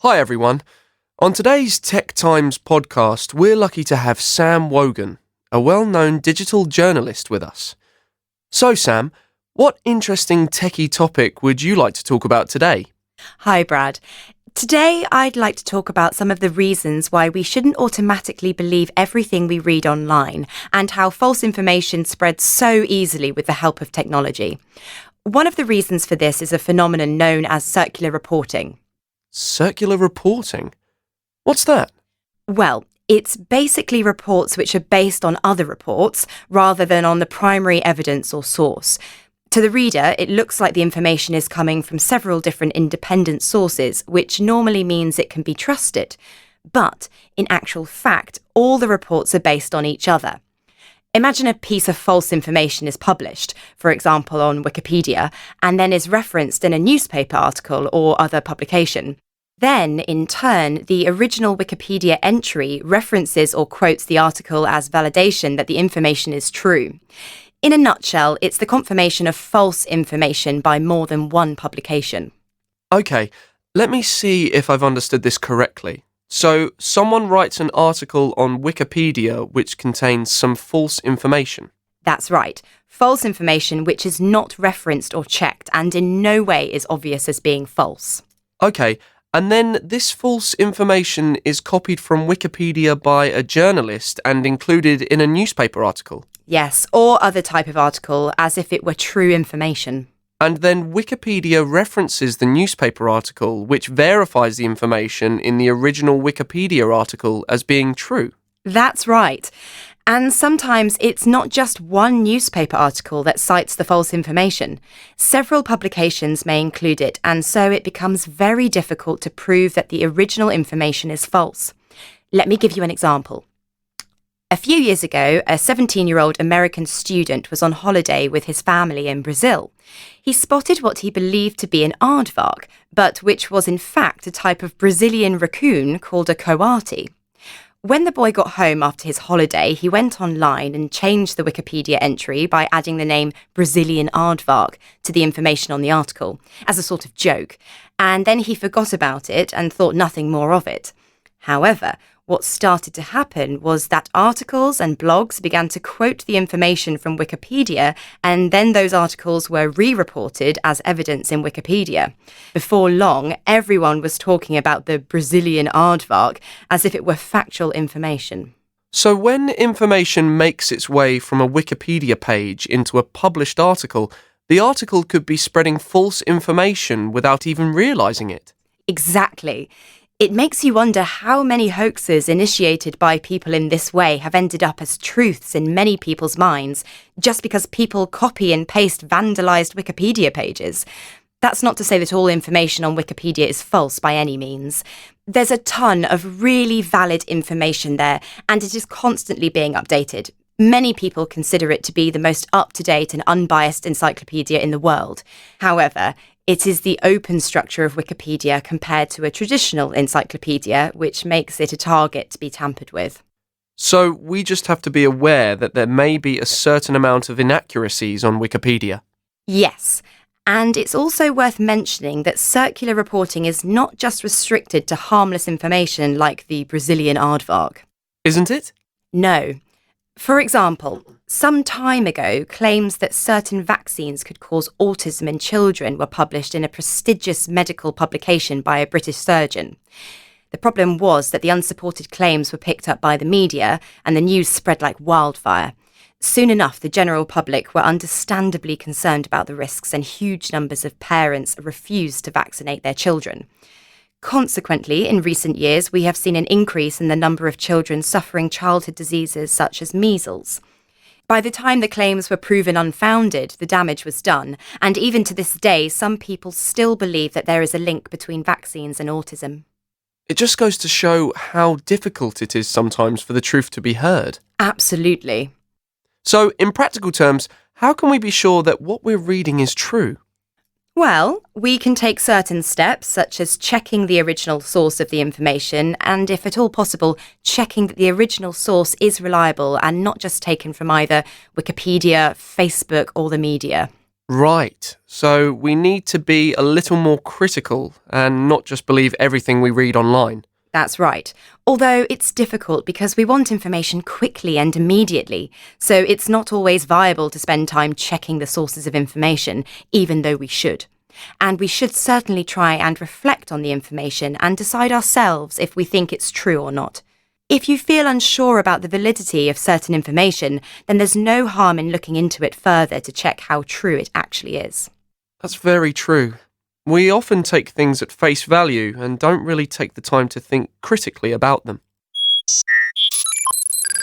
Hi everyone. On today's Tech Times podcast, we're lucky to have Sam Wogan, a well-known digital journalist with us. So Sam, what interesting techie topic would you like to talk about today? Hi Brad. Today I'd like to talk about some of the reasons why we shouldn't automatically believe everything we read online and how false information spreads so easily with the help of technology. One of the reasons for this is a phenomenon known as circular reporting. Circular reporting? What's that? Well, it's basically reports which are based on other reports rather than on the primary evidence or source. To the reader, it looks like the information is coming from several different independent sources, which normally means it can be trusted. But, in actual fact, all the reports are based on each other. Imagine a piece of false information is published, for example on Wikipedia, and then is referenced in a newspaper article or other publication. Then, in turn, the original Wikipedia entry references or quotes the article as validation that the information is true. In a nutshell, it's the confirmation of false information by more than one publication. Okay, let me see if I've understood this correctly. So, someone writes an article on Wikipedia which contains some false information. That's right. False information which is not referenced or checked and in no way is obvious as being false. Okay, and then this false information is copied from Wikipedia by a journalist and included in a newspaper article. Yes, or other type of article, as if it were true information. And then Wikipedia references the newspaper article, which verifies the information in the original Wikipedia article as being true. That's right. And sometimes it's not just one newspaper article that cites the false information. Several publications may include it, and so it becomes very difficult to prove that the original information is false. Let me give you an example. A few years ago, a 17-year-old American student was on holiday with his family in Brazil. He spotted what he believed to be an aardvark, but which was in fact a type of Brazilian raccoon called a coati. When the boy got home after his holiday, he went online and changed the Wikipedia entry by adding the name Brazilian aardvark to the information on the article, as a sort of joke, and then he forgot about it and thought nothing more of it. However, what started to happen was that articles and blogs began to quote the information from Wikipedia, and then those articles were re-reported as evidence in Wikipedia. Before long, everyone was talking about the Brazilian aardvark as if it were factual information. So when information makes its way from a Wikipedia page into a published article, the article could be spreading false information without even realising it. Exactly. It makes you wonder how many hoaxes initiated by people in this way have ended up as truths in many people's minds, just because people copy and paste vandalised Wikipedia pages. That's not to say that all information on Wikipedia is false by any means. There's a ton of really valid information there, and it is constantly being updated. Many people consider it to be the most up-to-date and unbiased encyclopedia in the world. However, it is the open structure of Wikipedia compared to a traditional encyclopedia, which makes it a target to be tampered with. So we just have to be aware that there may be a certain amount of inaccuracies on Wikipedia. Yes, and it's also worth mentioning that circular reporting is not just restricted to harmless information like the Brazilian aardvark. Isn't it? No. For example, some time ago, claims that certain vaccines could cause autism in children were published in a prestigious medical publication by a British surgeon. The problem was that the unsupported claims were picked up by the media and the news spread like wildfire. Soon enough, the general public were understandably concerned about the risks, and huge numbers of parents refused to vaccinate their children. Consequently, in recent years, we have seen an increase in the number of children suffering childhood diseases such as measles. By the time the claims were proven unfounded, the damage was done, and even to this day, some people still believe that there is a link between vaccines and autism. It just goes to show how difficult it is sometimes for the truth to be heard. Absolutely. So, in practical terms, how can we be sure that what we're reading is true? Well, we can take certain steps, such as checking the original source of the information and, if at all possible, checking that the original source is reliable and not just taken from either Wikipedia, Facebook or the media. Right, so we need to be a little more critical and not just believe everything we read online. That's right. Although it's difficult because we want information quickly and immediately, so it's not always viable to spend time checking the sources of information, even though we should. And we should certainly try and reflect on the information and decide ourselves if we think it's true or not. If you feel unsure about the validity of certain information, then there's no harm in looking into it further to check how true it actually is. That's very true. We often take things at face value and don't really take the time to think critically about them.